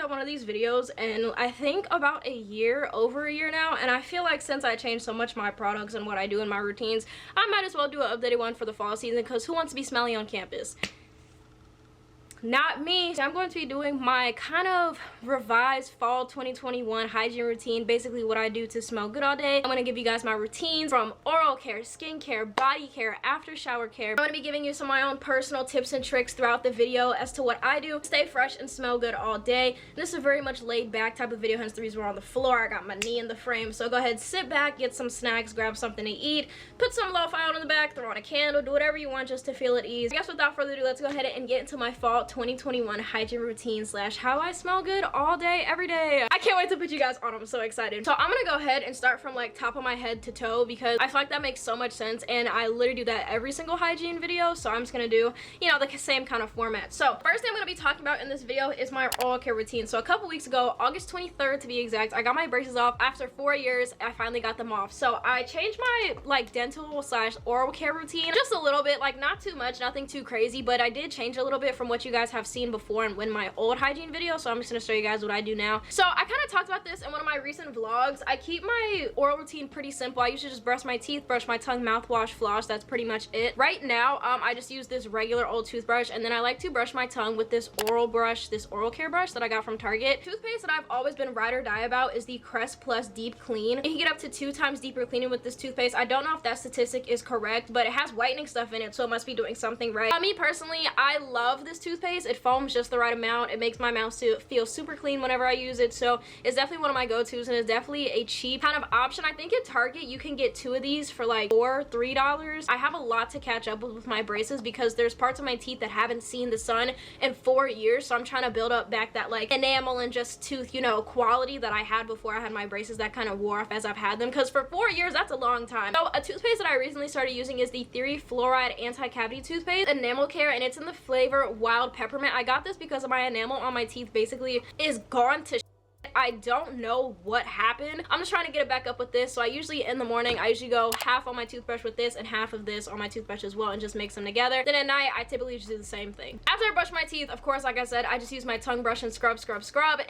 done one of these videos in I think about over a year now, and I feel like since I changed so much my products and what I do in my routines, I might as well do an updated one for the fall season, because who wants to be smelly on campus? Not me. So I'm going to be doing my kind of revised fall 2021 hygiene routine, basically what I do to smell good all day. I'm going to give you guys my routines from oral care, skincare, body care, after shower care. I'm going to be giving you some of my own personal tips and tricks throughout the video as to what I do to stay fresh and smell good all day. This is a very much laid back type of video, hence the reason we're on the floor. I got my knee in the frame, so go ahead, sit back, get some snacks, grab something to eat, put some lo-fi out in the back, throw on a candle, do whatever you want just to feel at ease. I guess without further ado, let's go ahead and get into my fall 2021 hygiene routine slash how I smell good all day, every day. I can't wait to put you guys on. I'm so excited. So I'm gonna go ahead and start from like top of my head to toe, because I feel like that makes so much sense, and I literally do that every single hygiene video. So I'm just gonna do, you know, the same kind of format. So first thing I'm gonna be talking about in this video is my oral care routine. So a couple weeks ago, August 23rd to be exact, I got my braces off. After 4 years, I finally got them off. So I changed my like dental slash oral care routine just a little bit, like not too much, nothing too crazy, but I did change a little bit from what you guys have seen before and when my old hygiene video. So I'm just gonna show you guys what I do now. So I kind of talked about this in one of my recent vlogs. I keep my oral routine pretty simple. I usually just brush my teeth, brush my tongue, mouthwash, floss. That's pretty much it. Right now, I just use this regular old toothbrush, and then I like to brush my tongue with this oral brush, this oral care brush that I got from Target. Toothpaste that I've always been ride or die about is the Crest Plus Deep Clean. You can get up to 2 times deeper cleaning with this toothpaste. I don't know if that statistic is correct, but it has whitening stuff in it, so it must be doing something right. Me personally, I love this toothpaste. It foams just the right amount. It makes my mouth feel super clean whenever I use it, so it's definitely one of my go-tos, and it's definitely a cheap kind of option. I think at Target you can get 2 of these for like $3. I have a lot to catch up with my braces, because there's parts of my teeth that haven't seen the sun in 4 years, so I'm trying to build up back that like enamel and just tooth, you know, quality that I had before I had my braces that kind of wore off as I've had them, because for 4 years that's a long time. So a toothpaste that I recently started using is the Theory Fluoride Anti-Cavity Toothpaste, enamel care, and it's in the flavor Wild Peppermint. I got this because my enamel on my teeth basically is gone to I don't know what happened. I'm just trying to get it back up with this. So I usually in the morning, I usually go half on my toothbrush with this and half of this on my toothbrush as well, and just mix them together. Then at night, I typically just do the same thing. After I brush my teeth, of course, like I said, I just use my tongue brush and scrub.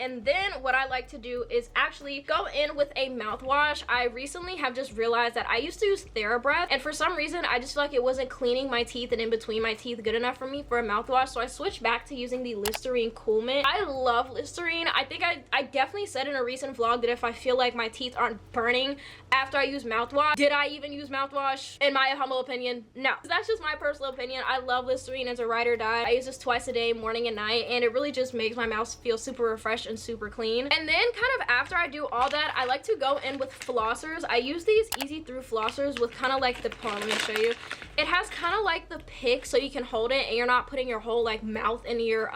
And then what I like to do is actually go in with a mouthwash. I recently have just realized that I used to use TheraBreath, and for some reason, I just feel like it wasn't cleaning my teeth and in between my teeth good enough for me for a mouthwash. So I switched back to using the Listerine Cool Mint. I love Listerine. I think I definitely said in a recent vlog that if I feel like my teeth aren't burning after I use mouthwash. Did I even use mouthwash? In my humble opinion, no. That's just my personal opinion. I love Listerine as a ride or die. I use this twice a day, morning and night, and it really just makes my mouth feel super refreshed and super clean. And then kind of after I do all that, I like to go in with flossers. I use these easy through flossers with kind of like the, let me show you. It has kind of like the pick so you can hold it and you're not putting your whole like mouth in your,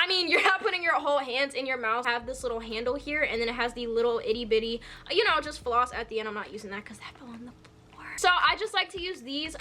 I mean, you're not putting your whole hands in your mouth. I have this little handle here, and then it has the little itty bitty, you know, just floss at the end. I'm not using that because that fell on the floor. So I just like to use these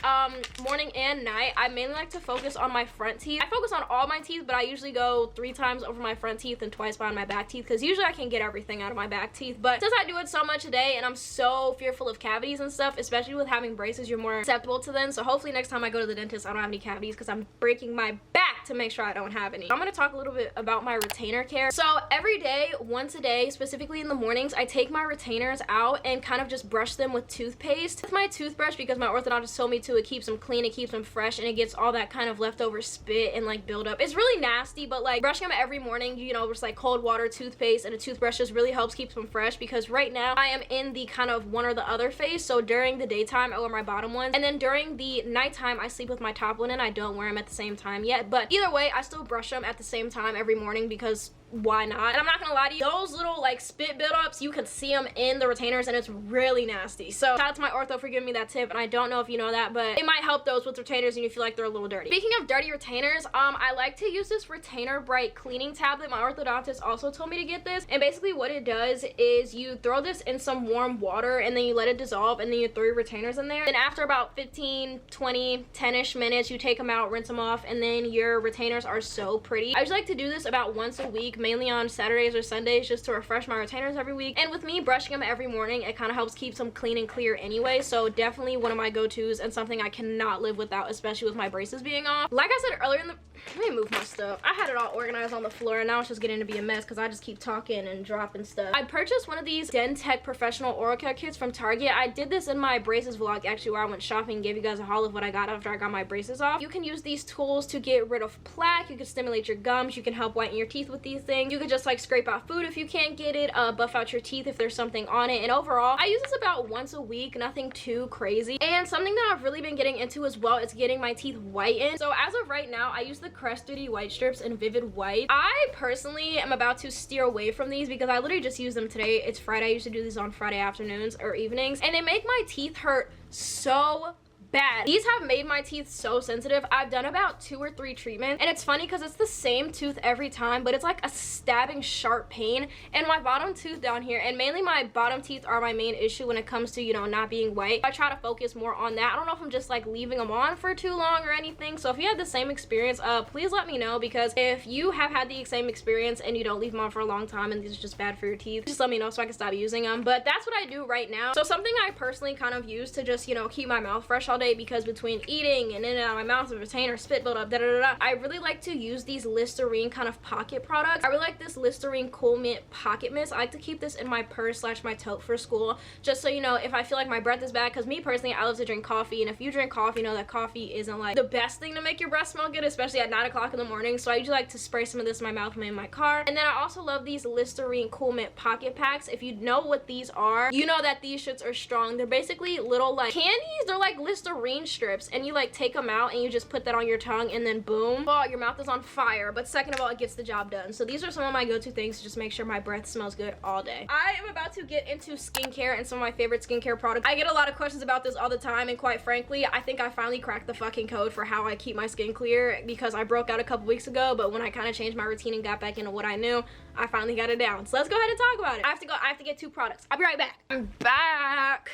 morning and night. I mainly like to focus on my front teeth. I focus on all my teeth, but I usually go 3 times over my front teeth and twice behind my back teeth, because usually I can get everything out of my back teeth. But since I do it so much a day and I'm so fearful of cavities and stuff, especially with having braces, you're more susceptible to them. So hopefully next time I go to the dentist, I don't have any cavities, because I'm breaking my back to make sure I don't have any. I'm going to talk a little bit about my retainer care. So every day, once a day, specifically in the mornings, I take my retainers out and kind of just brush them with toothpaste. With my toothbrush, because my orthodontist told me to, it keeps them clean, it keeps them fresh, and it gets all that kind of leftover spit and like buildup. It's really nasty, but like brushing them every morning, you know, just like cold water, toothpaste, and a toothbrush just really helps keep them fresh, because right now I am in the kind of one or the other phase. So during the daytime, I wear my bottom ones, and then during the nighttime, I sleep with my top one, and I don't wear them at the same time yet. But either way, I still brush them at the same time every morning, because why not? And I'm not gonna lie to you, those little like spit buildups, you can see them in the retainers, and it's really nasty. So shout out to my ortho for giving me that tip, and I don't know if you know that, but it might help those with retainers and you feel like they're a little dirty. Speaking of dirty retainers, I like to use this Retainer Bright cleaning tablet. My orthodontist also told me to get this, and basically what it does is you throw this in some warm water, and then you let it dissolve, and then you throw your retainers in there. Then after about 15, 20, 10-ish minutes, you take them out, rinse them off, and then your retainers are so pretty. I usually like to do this about once a week, week, mainly on Saturdays or Sundays, just to refresh my retainers every week. And with me brushing them every morning, it kind of helps keep them clean and clear anyway. So definitely one of my go-tos and something I cannot live without, especially with my braces being off. Like I said earlier in the, let me move my stuff. I had it all organized on the floor and now it's just getting to be a mess because I just keep talking and dropping stuff. I purchased one of these Dentech professional oral care kits from Target. I did this in my braces vlog actually, where I went shopping and gave you guys a haul of what I got after I got my braces off. You can use these tools to get rid of plaque. You can stimulate your gums. You can help whiten your teeth with these things. You can just like scrape out food if you can't get it, buff out your teeth if there's something on it. And overall, I use this about once a week, nothing too crazy. And something that I've really been getting into as well is getting my teeth whitened. So as of right now, I use the Crest 3D White Strips in Vivid White. I personally am about to steer away from these because I literally just use them today. It's Friday. I used to do these on Friday afternoons or evenings, and they make my teeth hurt so bad. These have made my teeth so sensitive. I've done about 2 or 3 treatments, and it's funny because it's the same tooth every time, but it's like a stabbing sharp pain in my bottom tooth down here. And mainly my bottom teeth are my main issue when it comes to, you know, not being white. I try to focus more on that. I don't know if I'm just like leaving them on for too long or anything. So if you had the same experience, please let me know, because if you have had the same experience and you don't leave them on for a long time and these are just bad for your teeth, just let me know so I can stop using them. But that's what I do right now. So something I personally kind of use to just, you know, keep my mouth fresh all day, because between eating and in and out of my mouth, the retainer, spit build up, I really like to use these Listerine kind of pocket products. I really like this Listerine Cool Mint Pocket Mist. I like to keep this in my purse / my tote for school, just so, you know, if I feel like my breath is bad, because me personally, I love to drink coffee, and if you drink coffee, you know that coffee isn't like the best thing to make your breath smell good, especially at 9 o'clock in the morning. So I usually like to spray some of this in my mouth when I'm in my car. And then I also love these Listerine Cool Mint Pocket Packs. If you know what these are, you know that these shits are strong. They're basically little like candies. They're like Listerine strips, and you like take them out and you just put that on your tongue, and then boom, well, your mouth is on fire, but second of all, it gets the job done. So these are some of my go-to things to just make sure my breath smells good all day. I am about to get into skincare and some of my favorite skincare products. I get a lot of questions about this all the time, and quite frankly, I think I finally cracked the fucking code for how I keep my skin clear, because I broke out a couple weeks ago, but when I kind of changed my routine and got back into what I knew, I finally got it down. So let's go ahead and talk about it. I have to get 2 products. I'll be right back. I'm back.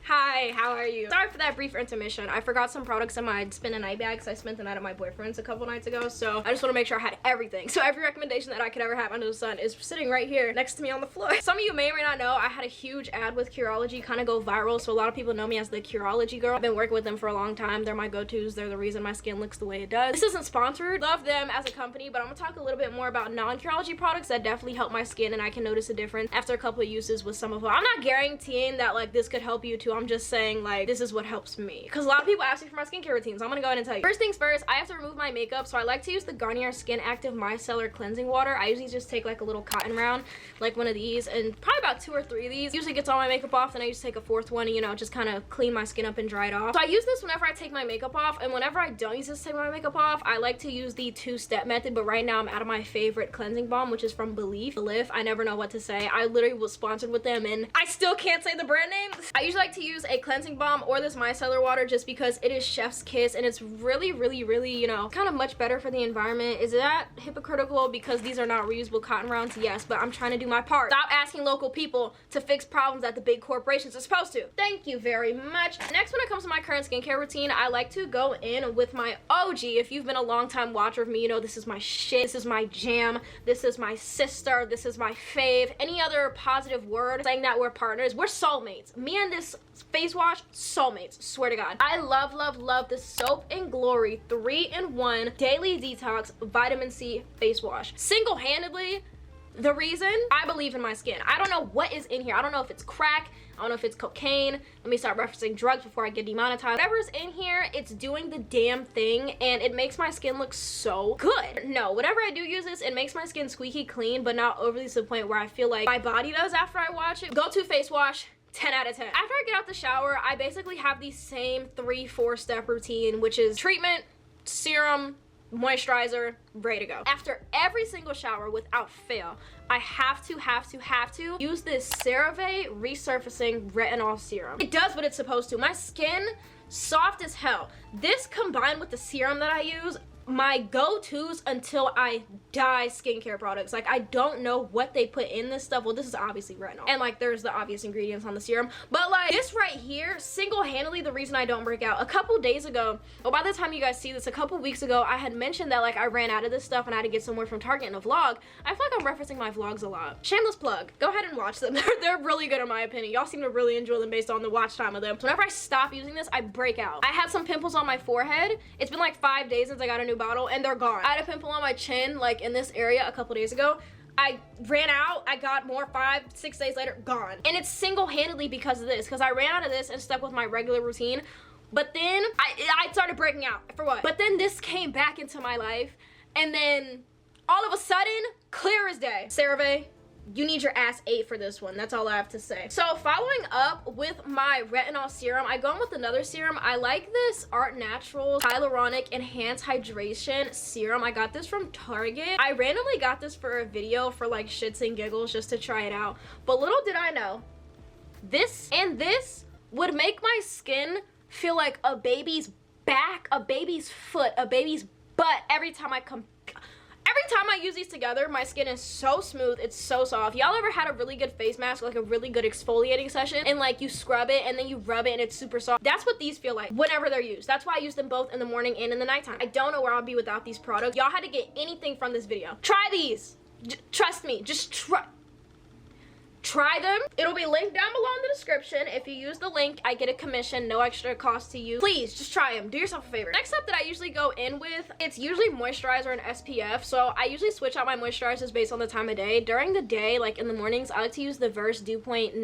Hi, how are you? Sorry for that brief intermission. I forgot some products in my spend a night bag because I spent the night at my boyfriend's a couple nights ago, so I just want to make sure I had everything. So every recommendation that I could ever have under the sun is sitting right here next to me on the floor. Some of you may or may not know, I had a huge ad with Curology kind of go viral, so a lot of people know me as the Curology girl. I've been working with them for a long time. They're my go-tos. They're the reason my skin looks the way it does. This isn't sponsored. Love them as a company, but I'm gonna talk a little bit more about non-Curology products that definitely help my skin, and I can notice a difference after a couple of uses with some of them. I'm not guaranteeing that like this could help you too. I'm just saying like this is what helps me, because a lot of people ask me for my skincare routine, so I'm gonna go ahead and tell you. First things first, I have to remove my makeup, so I like to use the Garnier Skin Active Micellar Cleansing Water. I usually just take like a little cotton round, like one of these, and probably about 2 or 3 of these. Usually gets all my makeup off, then I used to take a 4th one, you know, just kind of clean my skin up and dry it off. So I use this whenever I take my makeup off, and whenever I don't use this to take my makeup off, I like to use the 2-step method. But right now I'm out of my favorite cleansing balm, which is from Belif. I never know what to say. I literally was sponsored with them and I still can't say the brand name. I usually like to use a cleansing balm or this micellar water just because it is chef's kiss, and it's really, you know, kind of much better for the environment. Is that hypocritical because these are not reusable cotton rounds? Yes, but I'm trying to do my part. Stop asking local people to fix problems that the big corporations are supposed to. Thank you very much. Next, when it comes to my current skincare routine, I like to go in with my OG. If you've been a long time watcher of me, you know this is my shit. This is my jam. This is my sister. This is my fave. Any other positive word saying that we're partners? We're soulmates. Me and this face wash, soulmates. Swear to God. I love the Soap and Glory 3-in-1 Daily Detox Vitamin C Face Wash. Single-handedly, the reason I believe in my skin. I don't know what is in here. I don't know if it's crack. I don't know if it's cocaine. Let me start referencing drugs before I get demonetized. Whatever's in here, it's doing the damn thing, and it makes my skin look so good. No, whenever I do use this, it makes my skin squeaky clean, but not overly to the point where I feel like my body does after I wash it. Go-to face wash. 10 out of 10. After I get out the shower, I basically have the same 3-4 step routine, which is treatment, serum, moisturizer, ready to go. After every single shower, without fail, I have to use this CeraVe Resurfacing Retinol Serum. It does what it's supposed to. My skin, soft as hell. This combined with the serum that I use, my go-tos until I die skincare products. Like, I don't know what they put in this stuff. Well, this is obviously retinol, and like there's the obvious ingredients on the serum, but like this right here, single-handedly the reason I don't break out. A couple days ago, well, by the time you guys see this, a couple weeks ago, I had mentioned that like I ran out of this stuff and I had to get some more from Target in a vlog. I feel like I'm referencing my vlogs a lot. Shameless plug, go ahead and watch them. They're really good in my opinion. Y'all seem to really enjoy them based on the watch time of them. So whenever I stop using this, I break out. I had some pimples on my forehead. It's been like 5 days since I got a new bottle and they're gone. I had a pimple on my chin, like in this area a couple days ago. I ran out, I got more 5-6 days later, gone. And it's single-handedly because of this, because I ran out of this and stuck with my regular routine. But then I started breaking out. For what? But then this came back into my life, and then all of a sudden, clear as day. CeraVe, you need your ass ate for this one. That's all I have to say. So following up with my retinol serum, I go in with another serum. I like this Art Naturals Hyaluronic Enhanced Hydration Serum. I got this from Target. I randomly got this for a video for like shits and giggles just to try it out. But little did I know, this and this would make my skin feel like a baby's back, a baby's foot, a baby's butt every time I use these together. My skin is so smooth, it's so soft. Y'all ever had a really good face mask, like a really good exfoliating session, and like you scrub it and then you rub it and it's super soft? That's what these feel like whenever they're used. That's why I use them both in the morning and in the nighttime. I don't know where I'll be without these products. Y'all had to get anything from this video. Try these. Trust me, just try them. It'll be linked down below in the description. If you use the link, I get a commission, no extra cost to you. Please just try them. Do yourself a favor. Next up that I usually go in with, it's usually moisturizer and SPF. So I usually switch out my moisturizers based on the time of day. During the day, like in the mornings, I like to use the Dew Point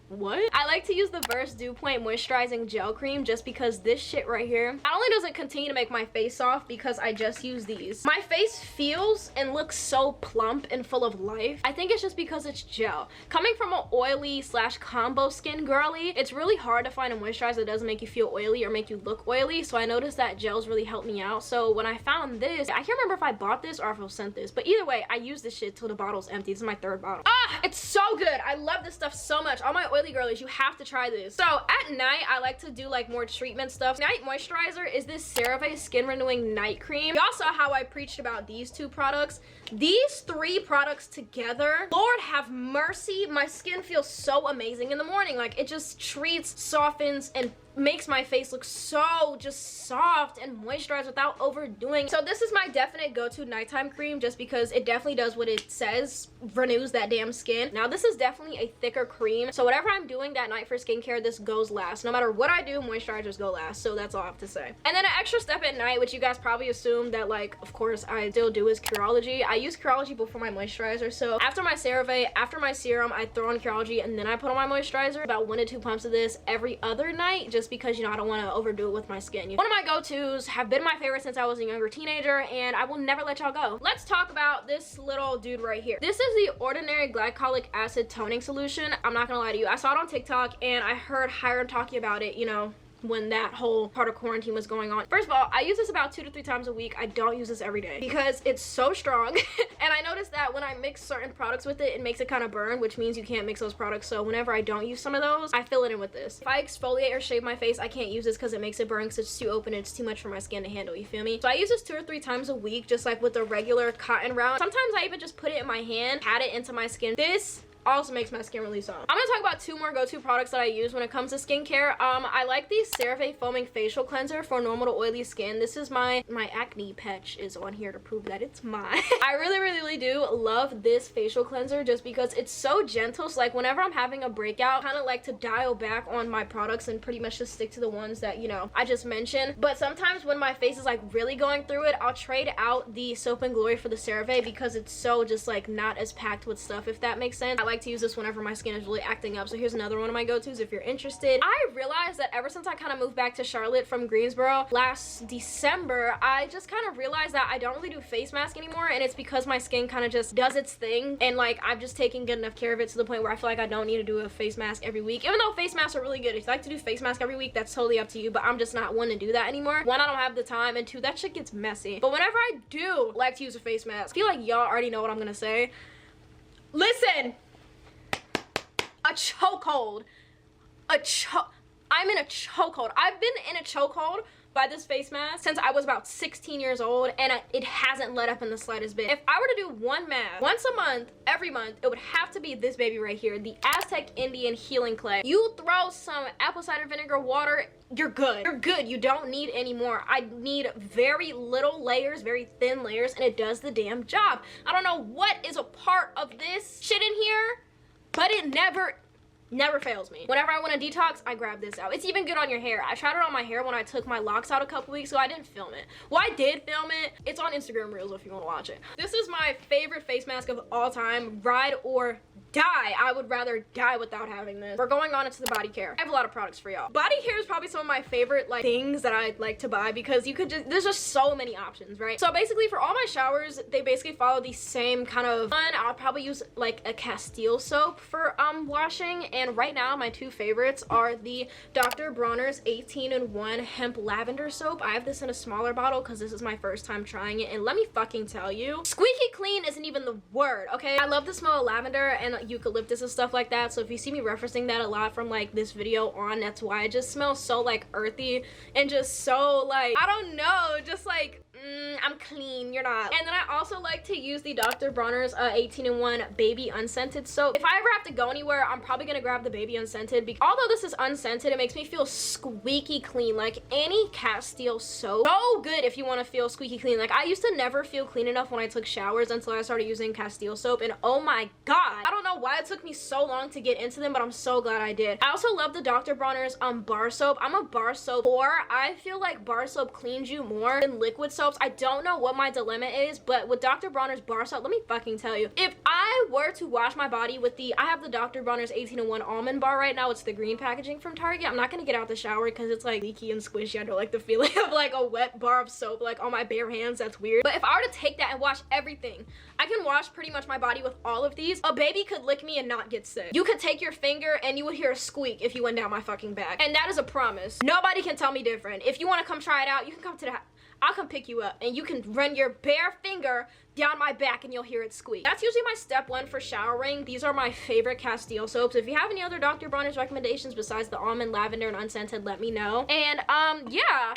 I like to use the Dew Point Moisturizing Gel Cream just because this shit right here not only does it continue to make my face soft because I just use these. My face feels and looks so plump and full of life. I think it's just because it's gel. Coming from an oily / combo skin girly, it's really hard to find a moisturizer that doesn't make you feel oily or make you look oily. So I noticed that gels really helped me out. So when I found this, I can't remember if I bought this or if I was sent this, but either way, I use this shit till the bottle's empty. This is my 3rd bottle. Ah, it's so good. I love this stuff so much. All my oily girlies, you have to try this. So at night, I like to do like more treatment stuff. Night moisturizer is this CeraVe Skin Renewing Night Cream. Y'all saw how I preached about these 2 products. These 3 products together, Lord have mercy, my skin feels so amazing in the morning. Like, it just treats, softens, and makes my face look so just soft and moisturized without overdoing. So this is my definite go-to nighttime cream just because it definitely does what it says, renews that damn skin. Now this is definitely a thicker cream, so whatever I'm doing that night for skincare, this goes last. No matter what I do, moisturizers go last, so that's all I have to say. And then an extra step at night, which you guys probably assume that like of course I still do, is Curology. I use Curology before my moisturizer, so after my CeraVe, after my serum, I throw on Curology and then I put on my moisturizer. About 1 to 2 pumps of this every other night just because, you know, I don't want to overdo it with my skin. One of my go-tos, have been my favorite since I was a younger teenager, and I will never let y'all go. Let's talk about this little dude right here. This is the Ordinary Glycolic Acid Toning Solution. I'm not gonna lie to you, I saw it on TikTok and I heard Hiram talking about it, you know, when that whole part of quarantine was going on. First of all, I use this about 2 to 3 times a week. I don't use this every day because it's so strong. And I noticed that when I mix certain products with it, it makes it kind of burn, which means you can't mix those products. So whenever I don't use some of those, I fill it in with this. If I exfoliate or shave my face, I can't use this because it makes it burn because it's too open and it's too much for my skin to handle, you feel me? So I use this 2 or 3 times a week, just like with the regular cotton round. Sometimes I even just put it in my hand, pat it into my skin. This also makes my skin really soft. I'm gonna talk about 2 more go-to products that I use when it comes to skincare. I like the CeraVe Foaming Facial Cleanser for normal to oily skin. This is my acne patch is on here to prove that it's mine. I really do love this facial cleanser just because it's so gentle. So like whenever I'm having a breakout, kind of like to dial back on my products and pretty much just stick to the ones that, you know, I just mentioned. But sometimes when my face is like really going through it, I'll trade out the Soap and Glory for the CeraVe because it's so just like not as packed with stuff, if that makes sense. I like to use this whenever my skin is really acting up. So here's another one of my go-tos if you're interested. I realized that ever since I kind of moved back to Charlotte from Greensboro last December, I just kind of realized that I don't really do face mask anymore, and it's because my skin kind of just does its thing, and like I've just taken good enough care of it to the point where I feel like I don't need to do a face mask every week. Even though face masks are really good, if you like to do face mask every week, that's totally up to you, but I'm just not one to do that anymore. 1, I don't have the time, and 2, that shit gets messy. But whenever I do like to use a face mask, I feel like y'all already know what I'm gonna say. Listen, a chokehold. I'm in a chokehold. I've been in a chokehold by this face mask since I was about 16 years old, and it hasn't let up in the slightest bit. If I were to do one mask once a month, every month, it would have to be this baby right here, the Aztec Indian Healing Clay. You throw some apple cider vinegar water, you're good. You're good. You don't need any more. I need very little layers, very thin layers, and it does the damn job. I don't know what is a part of this shit in here, but it never fails me. Whenever I want to detox, I grab this out. It's even good on your hair. I tried it on my hair when I took my locks out a couple weeks ago. I didn't film it. Well, I did film it. It's on Instagram Reels if you want to watch it. This is my favorite face mask of all time. Ride or die. I would rather die without having this. We're going on into the body care. I have a lot of products for y'all. Body care is probably some of my favorite like things that I like to buy because you could just, there's just so many options, right? So basically for all my showers, they basically follow the same kind of one. I'll probably use like a Castile soap for washing, and right now my two favorites are the Dr. Bronner's 18-in-1 hemp lavender soap. I have this in a smaller bottle because this is my first time trying it, and let me fucking tell you, squeaky clean isn't even the word, okay? I love the smell of lavender and eucalyptus and stuff like that, so if you see me referencing that a lot from like this video on, that's why it just smells so like earthy and just so like, I don't know, just like I'm clean, you're not. And then I also like to use the Dr. Bronner's 18-in-1 baby unscented soap. If I ever have to go anywhere, I'm probably gonna grab the baby unscented because although this is unscented, it makes me feel squeaky clean. Like any Castile soap, so good if you want to feel squeaky clean. Like I used to never feel clean enough when I took showers until I started using Castile soap, and oh my god, I don't know why it took me so long to get into them, but I'm so glad I did. I also love the Dr. Bronner's bar soap. I'm a bar soap whore. I feel like bar soap cleans you more than liquid soaps. I don't know what my dilemma is, but with Dr. Bronner's bar soap, let me fucking tell you, if I were to wash my body with I have the Dr. Bronner's 18-in-1 almond bar right now. It's the green packaging from Target. I'm not gonna get out the shower because it's like leaky and squishy. I don't like the feeling of like a wet bar of soap like on my bare hands. That's weird. But if I were to take that and wash everything, I can wash pretty much my body with all of these. A baby could lick me and not get sick. You could take your finger and you would hear a squeak if you went down my fucking back, and that is a promise. Nobody can tell me different. If you want to come try it out, you can come to the house. I'll come pick you up and you can run your bare finger down my back and you'll hear it squeak. That's usually my step one for showering. These are my favorite Castile soaps. If you have any other Dr. Bronner's recommendations besides the almond, lavender, and unscented, let me know. And yeah,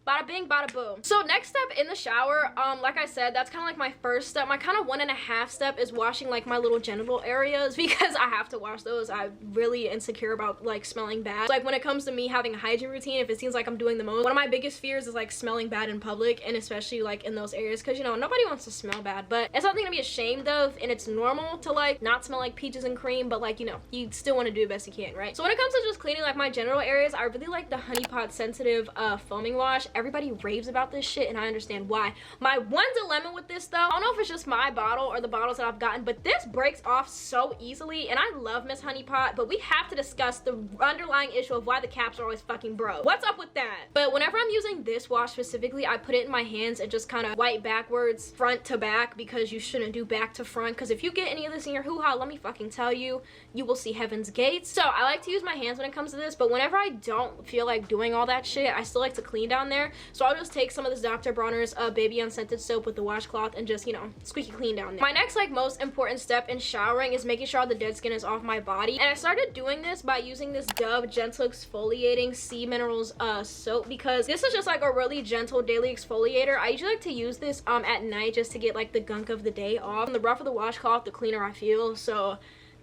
bada bing, bada boom. So next step in the shower, like I said, that's kind of like my first step. My kind of 1.5 step is washing like my little genital areas because I have to wash those. I'm really insecure about like smelling bad. Like when it comes to me having a hygiene routine, if it seems like I'm doing the most, one of my biggest fears is like smelling bad in public, and especially like in those areas, because you know nobody wants to smell bad, but it's something to be ashamed of, and it's normal to like not smell like peaches and cream, but like, you know, you still want to do the best you can, right? So when it comes to just cleaning like my genital areas, I really like the Honey Pot Sensitive foaming wash. Everybody raves about this shit, and I understand why. My one dilemma with this though, I don't know if it's just my bottle or the bottles that I've gotten, but this breaks off so easily, and I love Miss Honey Pot, but we have to discuss the underlying issue of why the caps are always fucking broke. What's up with that? But whenever I'm using this wash specifically, I put it in my hands and just kind of wipe backwards, front to back, because you shouldn't do back to front, because if you get any of this in your hoo-ha, let me fucking tell you, you will see heaven's gates. So I like to use my hands when it comes to this, but whenever I don't feel like doing all that shit, I still like to clean down there. So I'll just take some of this Dr. Bronner's baby unscented soap with the washcloth and just, you know, squeaky clean down there. My next like most important step in showering is making sure all the dead skin is off my body, and I started doing this by using this Dove Gentle Exfoliating Sea Minerals soap, because this is just like a really gentle daily exfoliator. I usually like to use this at night just to get like the gunk of the day off. And the rougher the washcloth, the cleaner I feel. So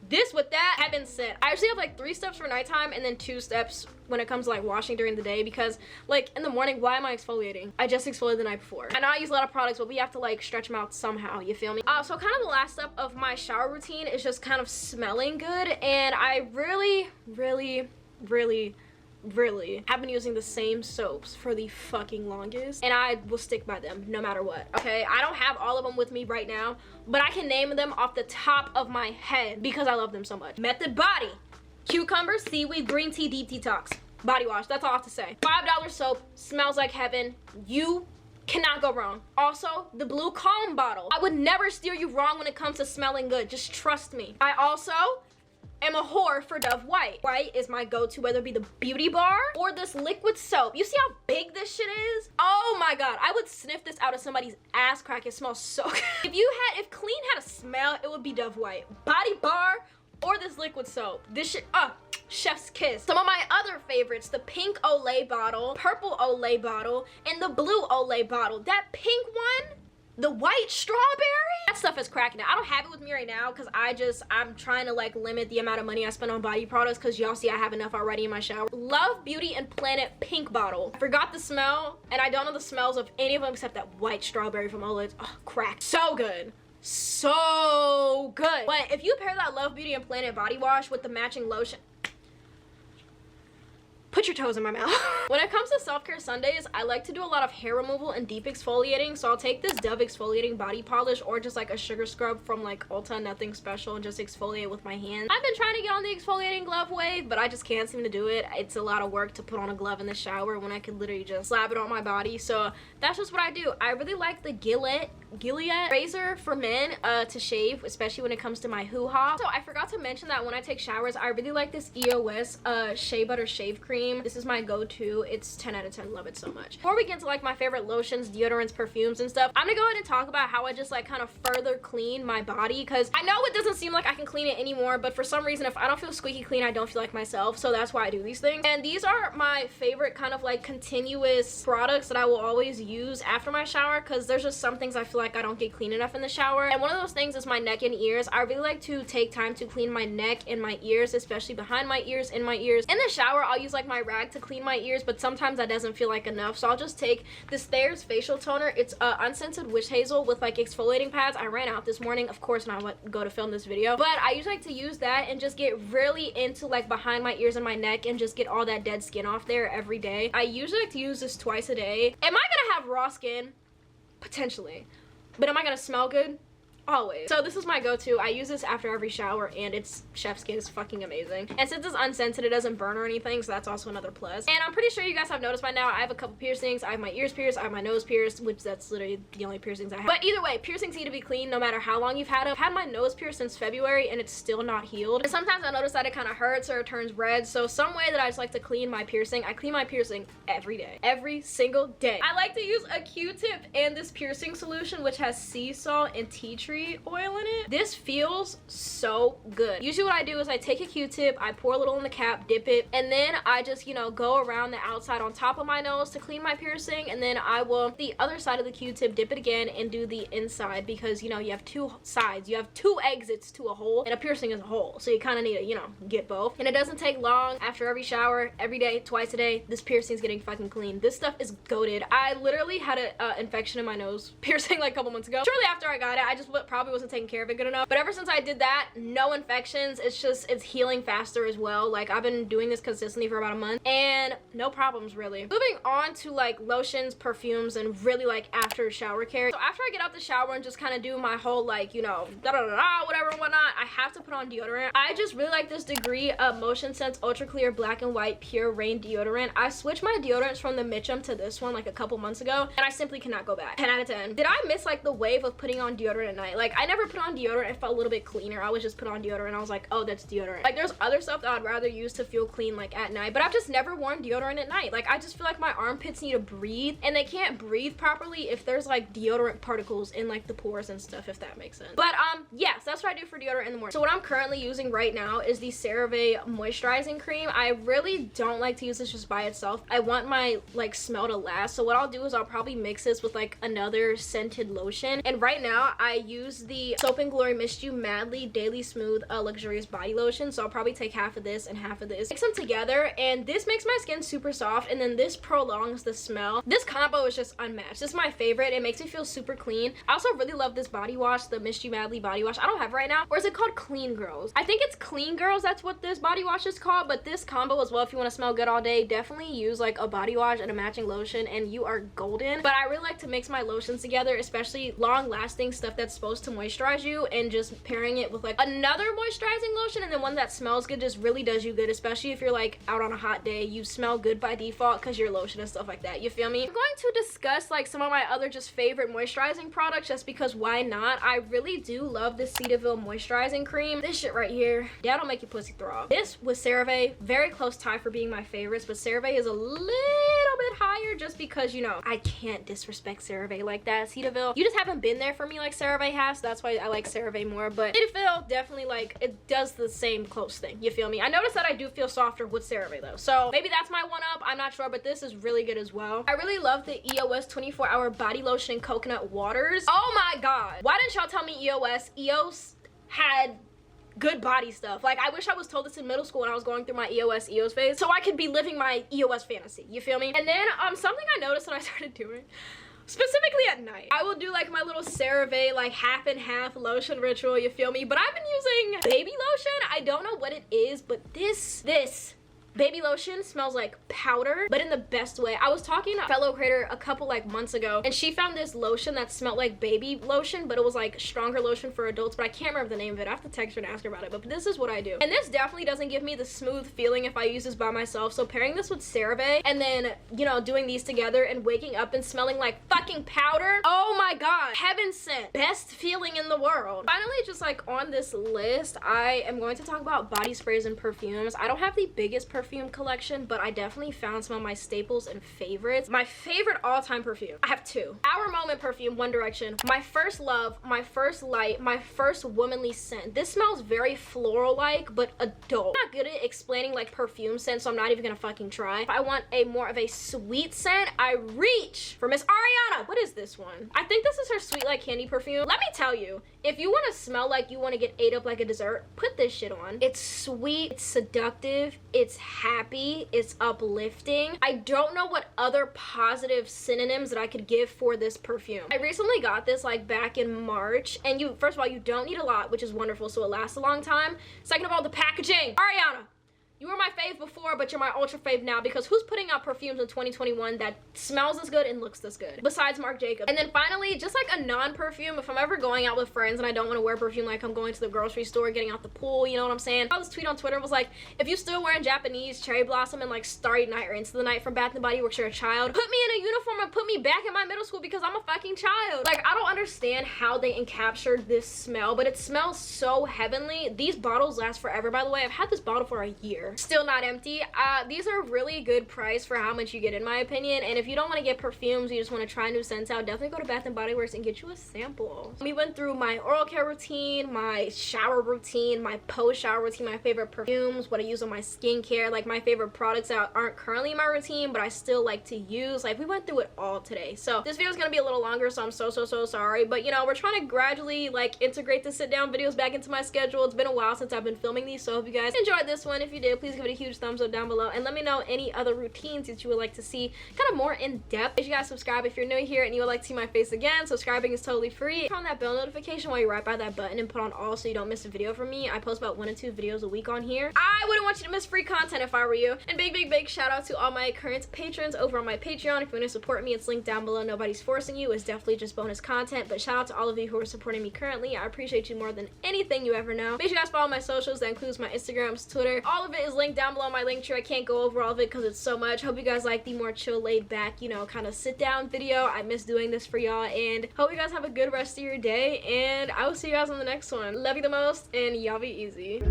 this with that have been said, I actually have like 3 steps for nighttime and then 2 steps when it comes to like washing during the day, because like in the morning, why am I exfoliating? I just exfoliated the night before. I know I use a lot of products, but we have to like stretch them out somehow, you feel me? So kind of the last step of my shower routine is just kind of smelling good, and I really have been using the same soaps for the fucking longest, and I will stick by them no matter what, okay? I don't have all of them with me right now, but I can name them off the top of my head because I love them so much. Method Body, Cucumber, Seaweed, Green Tea Deep Detox body wash. That's all I have to say. $5 soap, smells like heaven. You cannot go wrong. Also, the Blue Calm bottle. I would never steer you wrong when it comes to smelling good. Just trust me. I also am a whore for Dove White. White is my go-to, whether it be the beauty bar or this liquid soap. You see how big this shit is? Oh my god, I would sniff this out of somebody's ass crack. It smells so good. If clean had a smell, it would be Dove White. Body bar or this liquid soap. This shit, chef's kiss. Some of my other favorites, the pink Olay bottle, purple Olay bottle, and the blue Olay bottle. That pink one, the white strawberry, that stuff is cracking it. I don't have it with me right now because I'm trying to like limit the amount of money I spend on body products because y'all see I have enough already in my shower. Love Beauty and Planet pink bottle. I forgot the smell and I don't know the smells of any of them except that white strawberry from Olay's. Oh, crack. So good. So good. But if you pair that Love Beauty and Planet body wash with the matching lotion, put your toes in my mouth. When it comes to self-care Sundays, I like to do a lot of hair removal and deep exfoliating. So I'll take this Dove exfoliating body polish or just like a sugar scrub from like Ulta, nothing special, and just exfoliate with my hands. I've been trying to get on the exfoliating glove wave, but I just can't seem to do it. It's a lot of work to put on a glove in the shower when I could literally just slap it on my body. So that's just what I do. I really like the Gilead razor for men to shave, especially when it comes to my hoo-ha. So I forgot to mention that when I take showers, I really like this EOS Shea Butter Shave Cream. This is my go-to. It's 10 out of 10. Love it so much. Before we get into like my favorite lotions, deodorants, perfumes, and stuff, I'm gonna go ahead and talk about how I just like kind of further clean my body, because I know it doesn't seem like I can clean it anymore, but for some reason if I don't feel squeaky clean, I don't feel like myself. So that's why I do these things. And these are my favorite kind of like continuous products that I will always use after my shower, because there's just some things I feel like I don't get clean enough in the shower. And one of those things is my neck and ears. I really like to take time to clean my neck and my ears, especially behind my ears, in my ears. In the shower, I'll use like my rag to clean my ears, but sometimes that doesn't feel like enough. So I'll just take this Thayer's facial toner. It's unscented witch hazel with like exfoliating pads. I ran out this morning, of course, when I go to film this video, but I usually like to use that and just get really into like behind my ears and my neck and just get all that dead skin off there every day. I usually like to use this twice a day. Am I gonna have raw skin? Potentially. But am I gonna smell good? Always. So this is my go-to. I use this after every shower and it's chef's kiss, fucking amazing. And since it's unscented, it doesn't burn or anything, so that's also another plus. And I'm pretty sure you guys have noticed by now, I have a couple piercings. I have my ears pierced, I have my nose pierced, which that's literally the only piercings I have. But either way, piercings need to be clean no matter how long you've had them. I've had my nose pierced since February and it's still not healed. And sometimes I notice that it kind of hurts or it turns red. So some way that I just like to clean my piercing, I clean my piercing every day. Every single day. I like to use a Q-tip and this piercing solution, which has sea salt and tea tree oil in it. This feels so good. Usually what I do is I take a Q-tip, I pour a little in the cap, dip it, and then I just, you know, go around the outside on top of my nose to clean my piercing, and then I will the other side of the Q-tip, dip it again, and do the inside, because, you know, you have two sides. You have two exits to a hole, and a piercing is a hole, so you kind of need to, you know, get both. And it doesn't take long. After every shower, every day, twice a day, this piercing is getting fucking clean. This stuff is goated. I literally had an infection in my nose piercing like a couple months ago. Shortly after I got it, I just probably wasn't taking care of it good enough, but ever since I did that, no infections. It's healing faster as well. Like, I've been doing this consistently for about a month and no problems really. Moving on to like lotions, perfumes, and really like after shower care. So after I get out the shower and just kind of do my whole like, you know, whatever and whatnot, I have to put on deodorant. I just really like this Degree Motion Sense Ultra Clear Black and White Pure Rain deodorant. I switched my deodorants from the Mitchum to this one like a couple months ago and I simply cannot go back. 10 out of 10. Did I miss like the wave of putting on deodorant at night? Like, I never put on deodorant. It felt a little bit cleaner. I would just put on deodorant and I was like, oh, that's deodorant. Like, there's other stuff that I'd rather use to feel clean like at night, but I've just never worn deodorant at night. Like, I just feel like my armpits need to breathe and they can't breathe properly if there's like deodorant particles in like the pores and stuff, if that makes sense. But yes, that's what I do for deodorant in the morning. So what I'm currently using right now is the CeraVe moisturizing cream. I really don't like to use this just by itself. I want my like smell to last, so what I'll do is I'll probably mix this with like another scented lotion. And right now I use the Soap and Glory Mist You Madly Daily Smooth Luxurious Body Lotion, so I'll probably take half of this and half of this, mix them together, and this makes my skin super soft, and then this prolongs the smell. This combo is just unmatched. This is my favorite. It makes me feel super clean. I also really love this body wash, the Mist You Madly body wash. I don't have it right now. Or is it called Clean Girls? I think it's Clean Girls, that's what this body wash is called. But this combo as well, if you want to smell good all day, definitely use like a body wash and a matching lotion and you are golden. But I really like to mix my lotions together, especially long lasting stuff that's supposed to moisturize you, and just pairing it with like another moisturizing lotion and then one that smells good just really does you good, especially if you're like out on a hot day. You smell good by default because your lotion and stuff like that, you feel me? I'm going to discuss like some of my other just favorite moisturizing products, just because why not? I really do love this Cetaphil moisturizing cream. This shit right here, that'll make your pussy throb. This was CeraVe, very close tie for being my favorites, but CeraVe is a little bit bit higher just because, you know, I can't disrespect CeraVe like that. Cetaphil, you just haven't been there for me like CeraVe has, so that's why I like CeraVe more. But Cetaphil definitely, like, it does the same close thing, you feel me? I noticed that I do feel softer with CeraVe though, so maybe that's my one up, I'm not sure, but this is really good as well. I really love the EOS 24-hour body lotion and coconut waters. Oh my god, why didn't y'all tell me EOS had good body stuff? Like, I wish I was told this in middle school when I was going through my EOS phase, so I could be living my EOS fantasy, you feel me? And then something I noticed that I started doing, specifically at night, I will do like my little CeraVe like half and half lotion ritual, you feel me? But I've been using baby lotion. I don't know what it is, but this baby lotion smells like powder, but in the best way. I was talking to a fellow creator a couple like months ago, and she found this lotion that smelled like baby lotion, but it was like stronger lotion for adults, but I can't remember the name of it. I have to text her and ask her about it, but this is what I do. And this definitely doesn't give me the smooth feeling if I use this by myself, so pairing this with CeraVe and then, you know, doing these together and waking up and smelling like fucking powder, oh my god, heaven sent, best feeling in the world. Finally, just like on this list, I am going to talk about body sprays and perfumes. I don't have the biggest perfume collection, but I definitely found some of my staples and favorites. My favorite all-time perfume, I have two. Our Moment perfume, One Direction. My first love, my first light, my first womanly scent. This smells very floral-like, but adult. I'm not good at explaining like perfume scents, so I'm not even gonna fucking try. If I want a more of a sweet scent, I reach for Miss Ariana. What is this one? I think this is her Sweet Like Candy perfume. Let me tell you, if you want to smell like you want to get ate up like a dessert, put this shit on. It's sweet, it's seductive, it's happy, it's uplifting. I don't know what other positive synonyms that I could give for this perfume. I recently got this like back in March, and first of all, you don't need a lot, which is wonderful, so it lasts a long time. Second of all, the packaging. Ariana, you were my fave before, but you're my ultra fave now, because who's putting out perfumes in 2021 that smells as good and looks this good? Besides Marc Jacobs. And then finally, just like a non-perfume, if I'm ever going out with friends and I don't want to wear perfume, like I'm going to the grocery store, getting out the pool, you know what I'm saying? I saw this tweet on Twitter, was like, if you still wearing Japanese Cherry Blossom and like Starry Night or Into the Night from Bath & Body Works, you're a child. Put me in a uniform and put me back in my middle school because I'm a fucking child. Like, I don't understand how they encaptured this smell, but it smells so heavenly. These bottles last forever, by the way. I've had this bottle for a year. Still not empty. These are really good price for how much you get, in my opinion. And if you don't want to get perfumes, you just want to try new scents out, definitely go to Bath & Body Works and get you a sample. We went through my oral care routine, my shower routine, my post-shower routine, my favorite perfumes, what I use on my skincare, like my favorite products that aren't currently in my routine but I still like to use. Like, we went through it all today. So this video is gonna be a little longer, so I'm so sorry, but you know, we're trying to gradually like integrate the sit-down videos back into my schedule. It's been a while since I've been filming these, so I hope you guys enjoyed this one. If you did, please give it a huge thumbs up down below and let me know any other routines that you would like to see kind of more in depth. If you guys subscribe, if you're new here and you would like to see my face again, subscribing is totally free. Turn on that bell notification while you're right by that button and put on all so you don't miss a video from me. I post about 1 to 2 videos a week on here. I wouldn't want you to miss free content if I were you. And big shout out to all my current patrons over on my Patreon. If you want to support me, it's linked down below. Nobody's forcing you. It's definitely just bonus content, but shout out to all of you who are supporting me currently. I appreciate you more than anything you ever know. Make sure you guys follow my socials. That includes my Instagrams, Twitter. All of it is linked down below in my link tree. I can't go over all of it because it's so much. Hope you guys like the more chill, laid back, you know, kind of sit down video. I miss doing this for y'all, and hope you guys have a good rest of your day, and I will see you guys on the next one. Love you the most, and y'all be easy.